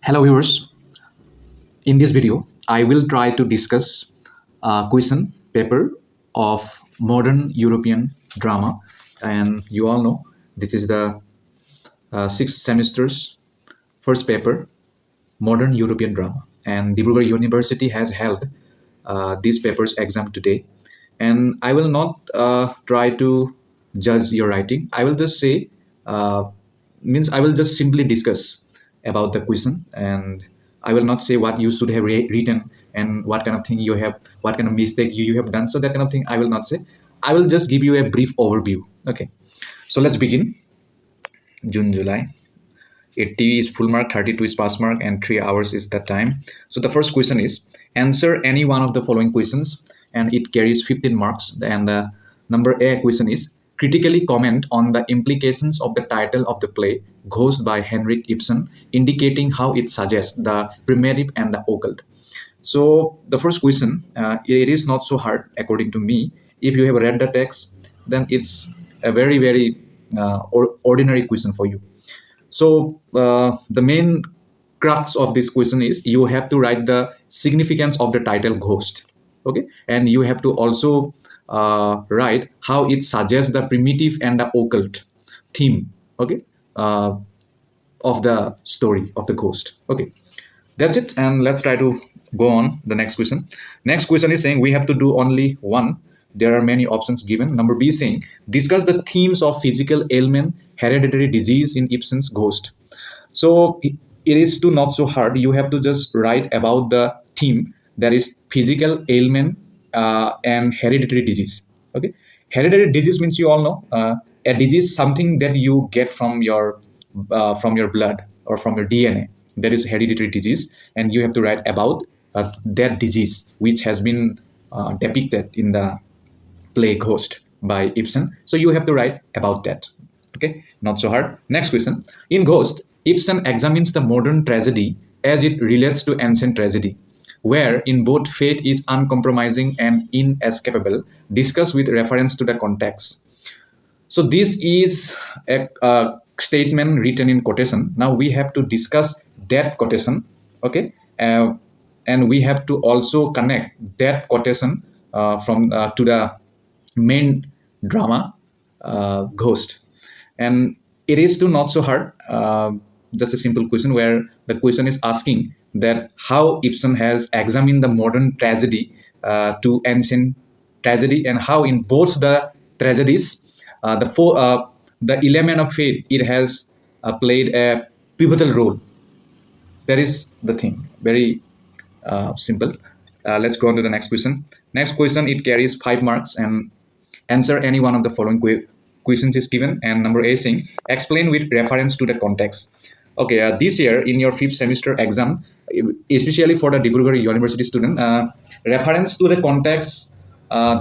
Hello viewers, in this video I will try to discuss a question paper of modern European drama, and you all know this is the sixth semester's first paper, modern European drama, and Dibrugarh University has held this paper's exam today. And I will not try to judge your writing. I will just say uh, means I will just simply discuss about the question, and I will not say what you should have written and what kind of thing you have, what kind of mistake you have done. So that kind of thing I will not say. I will just give you a brief overview. Okay, so let's begin. June, July. 80 is full mark, 32 is pass mark, and 3 hours is the time. So the first question is answer any one of the following questions, and it carries 15 marks. And the number A question is critically comment on the implications of the title of the play Ghost by Henrik Ibsen, indicating how it suggests the primitive and the occult. So the first question, it is not so hard according to me. If you have read the text, then it's a very ordinary question for you. So the main crux of this question is you have to write the significance of the title Ghost. Okay, and you have to also write how it suggests the primitive and the occult theme. Okay, of the story of the ghost. Okay, that's it, and let's try to go on the next question. Next question is saying we have to do only one. There are many options given. Number B is saying discuss the themes of physical ailment, hereditary disease in Ibsen's Ghost. So it is too not so hard. You have to just write about the theme, that is physical ailment and hereditary disease. Okay, hereditary disease means you all know a disease, something that you get from your blood or from your DNA. That is hereditary disease, and you have to write about that disease which has been depicted in the play Ghost by Ibsen. So you have to write about that. Okay, not so hard. Next question. In Ghost, Ibsen examines the modern tragedy as it relates to ancient tragedy, where in both fate is uncompromising and inescapable, discussed with reference to the context. So this is a statement written in quotation. Now we have to discuss that quotation. Okay, and we have to also connect that quotation from to the main drama Ghost. And it is too not so hard. Just a simple question where the question is asking that how Ibsen has examined the modern tragedy to ancient tragedy, and how in both the tragedies the element of fate, it has played a pivotal role. That is the thing. Very simple. Let's go on to the next question. Next question, it carries 5 marks, and answer any one of the following questions is given. And number A is saying explain with reference to the context. Okay, this year in your 5th semester exam, especially for the Dibrugarh University student, reference to the context,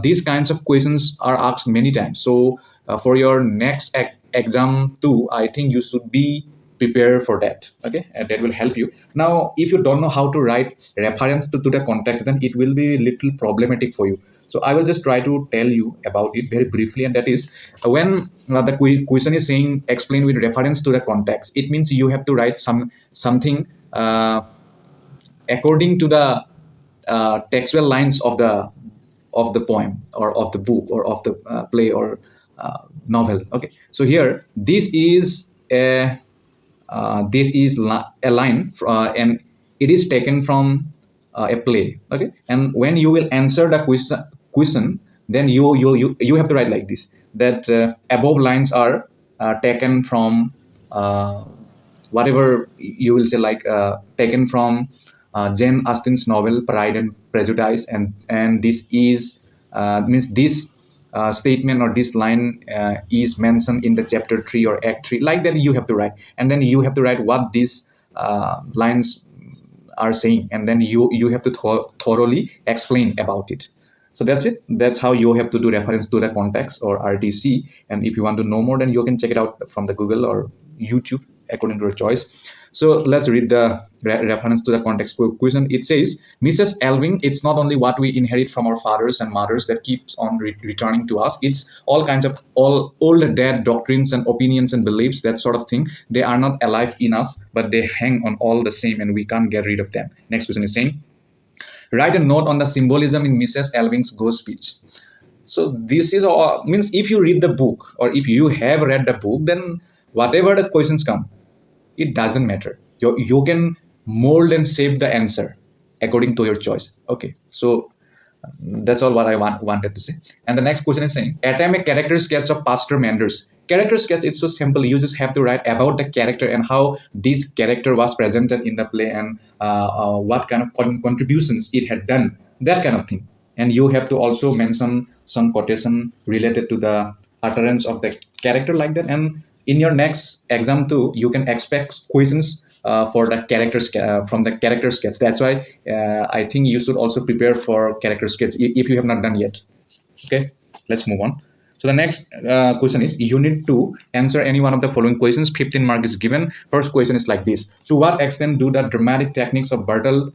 these kinds of questions are asked many times. So for your next exam too, I think you should be prepared for that. Okay, and that will help you. Now if you don't know how to write reference to the context, then it will be a little problematic for you. So I will just try to tell you about it very briefly, and that is when the question is saying explain with reference to the context, it means you have to write something according to the textual lines of the poem or of the book or of the play or novel. Okay, so here this is a line and it is taken from a play. Okay, and when you will answer the question, then you have to write like this, that above lines are taken from whatever you will say, like taken from Jane Austen's novel Pride and Prejudice, and this is means this statement or this line is mentioned in the chapter 3 or act 3, like that you have to write. And then you have to write what these lines are saying, and then you have to thoroughly explain about it. So that's it. That's how you have to do reference to the context or RTC. And if you want to know more, then you can check it out from the Google or YouTube according to your choice. So let's read the reference to the context question. It says, Mrs. Alvin, it's not only what we inherit from our fathers and mothers that keeps on returning to us. It's all kinds of all old dead doctrines and opinions and beliefs, that sort of thing. They are not alive in us, but they hang on all the same, and we can't get rid of them. Next question is saying, write a note on the symbolism in Mrs. Alvin's ghost speech. So this is all, means if you read the book, or if you have read the book, then whatever the questions come, it doesn't matter. You can mold and shape the answer according to your choice. Okay, so that's all what I wanted to say. And the next question is saying, attempt a character sketch of Pastor Manders. Character sketch, it's so simple. You just have to write about the character and how this character was presented in the play, and what kind of contributions it had done, that kind of thing. And you have to also mention some quotation related to the utterance of the character, like that. And in your next exam too, you can expect questions for the from the character sketch. That's why I think you should also prepare for character sketch if you have not done yet. Okay, let's move on. So the next question is, you need to answer any one of the following questions. 15 mark is given. First question is like this: to what extent do the dramatic techniques of Bertolt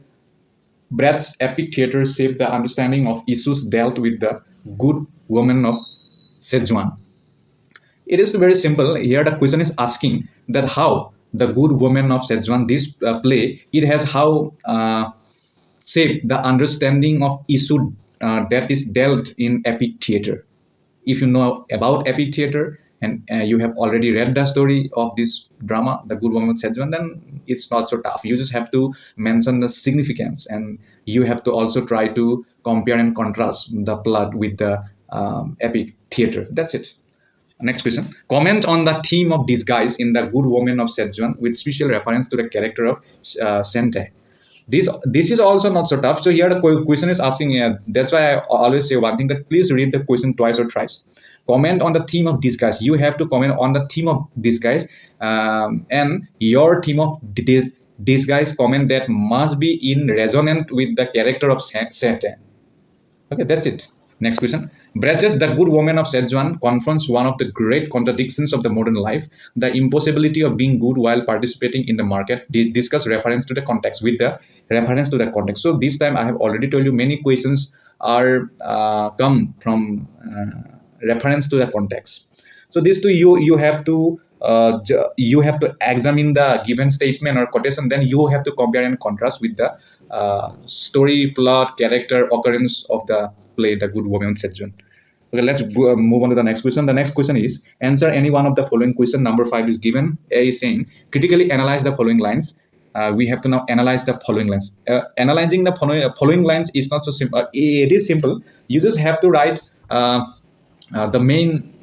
Brecht's epic theater shape the understanding of issues dealt with the good woman of Szechuan? It is very simple. Here the question is asking that how the good woman of Szechuan, this play, it has how shaped the understanding of issue that is dealt in epic theater. If you know about epic theater, and you have already read the story of this drama, The Good Woman of Szechuan, then it's not so tough. You just have to mention the significance, and you have to also try to compare and contrast the plot with the epic theater. That's it. Next question. Comment on the theme of disguise in The Good Woman of Szechuan with special reference to the character of Sente. This is also not so tough. So here the question is asking, that's why I always say one thing, that please read the question twice or thrice. Comment on the theme of disguise. You have to comment on the theme of disguise, and your theme of disguise comment that must be in resonant with the character of Sente. Okay, that's it. Next question. Brecht's The Good Woman of Szechuan confronts one of the great contradictions of the modern life, the impossibility of being good while participating in the market. Discuss reference to the context, with the reference to the context. So this time I have already told you many questions are come from reference to the context. So these two you have to examine the given statement or quotation, then you have to compare and contrast with the story, plot, character, occurrence of the play The Good Woman of Szechuan. Okay, let's move on to the next question. The next question is, answer any one of the following question. Number 5 is given. A is saying, critically analyze the following lines. We have to now analyze the following lines. Analyzing the following lines is not so simple. It is simple. You just have to write the main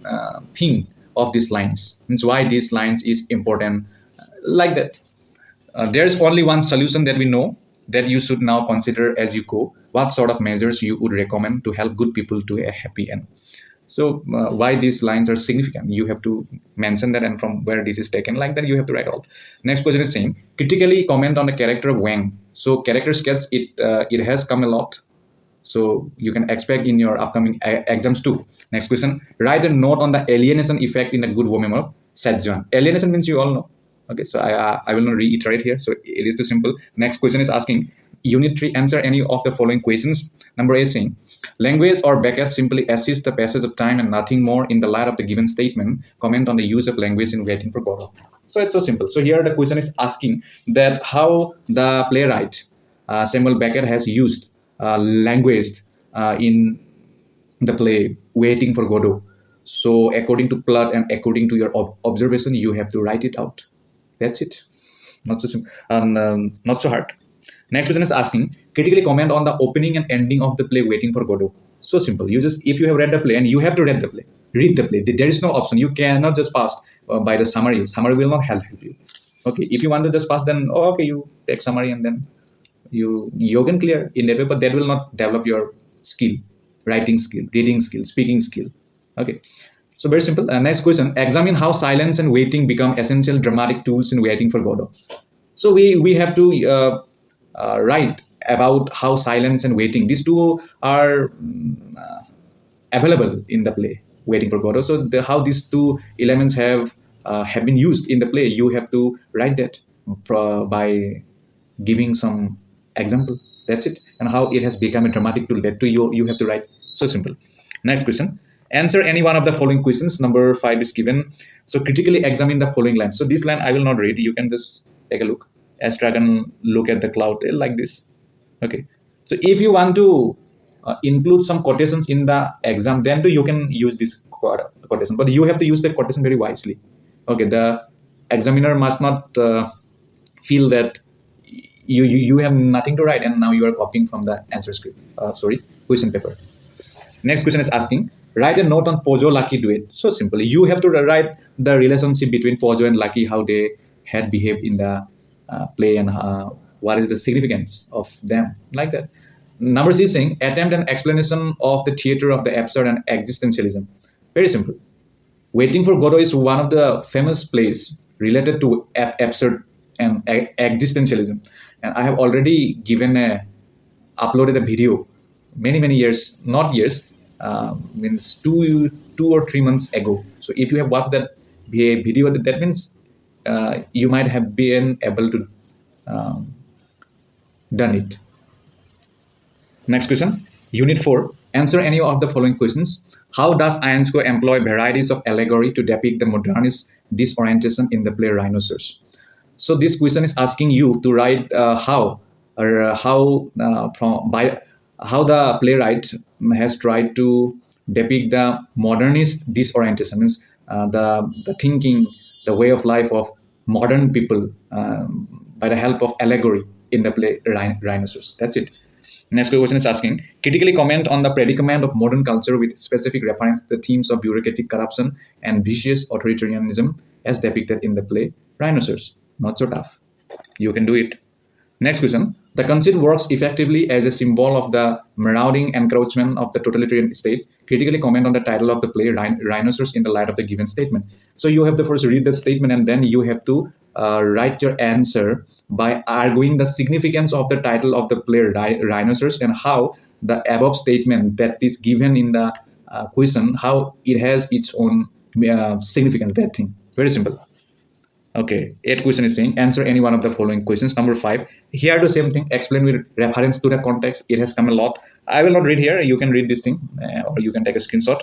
thing of these lines, means why these lines is important, like that. There's only one solution that we know, that you should now consider as you go. What sort of measures you would recommend to help good people to a happy end? So why these lines are significant, you have to mention that, and from where this is taken, like that you have to write all. Next question is saying, critically comment on the character of Wang. So character sketch, it has come a lot, so you can expect in your upcoming exams too. Next question, write a note on the alienation effect in The Good Woman of Szechuan. Alienation means you all know. Okay, so I will not reiterate here. So it is too simple. Next question is asking, unit 3, answer any of the following questions. Number A is saying, language or Beckett simply assists the passage of time and nothing more in the light of the given statement. Comment on the use of language in Waiting for Godot. So it's so simple. So here the question is asking that how the playwright Samuel Beckett has used language in the play Waiting for Godot. So according to plot and according to your observation, you have to write it out. That's it. Not so simple, not so hard. Next question is asking, critically comment on the opening and ending of the play Waiting for Godot. So simple. You just, if you have read the play, and you have to read the play, read the play. There is no option. You cannot just pass by the summary. Summary will not help you. Okay, if you want to just pass, then okay, you take summary and then you can clear in that way, but that will not develop your skill, writing skill, reading skill, speaking skill. Okay. So very simple. Next question, examine how silence and waiting become essential dramatic tools in Waiting for Godot. So we have to write about how silence and waiting, these two are available in the play Waiting for Godot. So how these two elements have have been used in the play, you have to write that by giving some example. That's it. And how it has become a dramatic tool, that to you have to write. So simple. Next question. Answer any one of the following questions. Number 5 is given. So critically examine the following lines. So this line I will not read. You can just take a look. Astra can look at the cloud like this. Okay. So if you want to include some quotations in the exam, then too you can use this quotation. But you have to use the quotation very wisely. Okay. The examiner must not feel that you have nothing to write and now you are copying from the answer script. Question paper. Next question is asking, write a note on Pojo Lucky duet. So simple. You have to write the relationship between Pojo and Lucky, how they had behaved in the play, and what is the significance of them, like that. Number C is saying, attempt an explanation of the theater of the absurd and existentialism. Very simple. Waiting for Godot is one of the famous plays related to absurd and existentialism. And I have already uploaded a video many years, not years, means 2 or 3 months ago. So if you have watched that video, that means you might have been able to done it. Next question, Unit 4. Answer any of the following questions. How does Ionesco employ varieties of allegory to depict the modernist disorientation in the play Rhinoceros? So this question is asking you to write how the playwright has tried to depict the modernist disorientation, means the thinking, the way of life of modern people by the help of allegory in the play Rhinoceros. That's it. Next question is asking, critically comment on the predicament of modern culture with specific reference to the themes of bureaucratic corruption and vicious authoritarianism as depicted in the play Rhinoceros. Not so tough. You can do it. Next question. The conceit works effectively as a symbol of the marauding encroachment of the totalitarian state. Critically comment on the title of the play Rhinoceros in the light of the given statement. So you have to first read the statement and then you have to write your answer by arguing the significance of the title of the play Rhinoceros and how the above statement that is given in the question, how it has its own significance, that thing. Very simple. Okay, 8th question is saying, answer any one of the following questions. Number 5, here the same thing, explain with reference to the context. It has come a lot. I will not read here. You can read this thing or you can take a screenshot.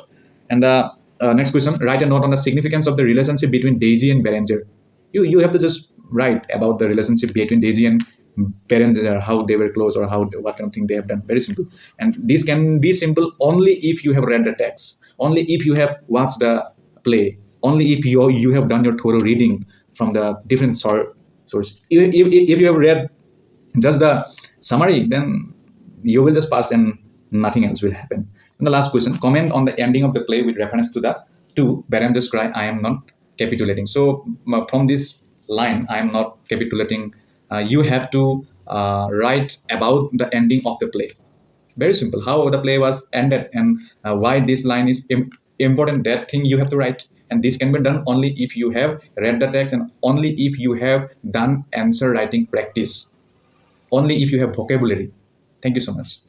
And the next question, write a note on the significance of the relationship between Daisy and Berenger. You have to just write about the relationship between Daisy and Berenger, how they were close or what kind of thing they have done. Very simple. And this can be simple only if you have read the text, only if you have watched the play, only if you have done your thorough reading from the different source. If you have read just the summary, then you will just pass and nothing else will happen. And the last question, comment on the ending of the play with reference to Berenger's cry, I am not capitulating. So from this line, I am not capitulating, you have to write about the ending of the play. Very simple, how the play was ended and why this line is important, that thing you have to write. And this can be done only if you have read the text and only if you have done answer writing practice, only if you have vocabulary. Thank you so much.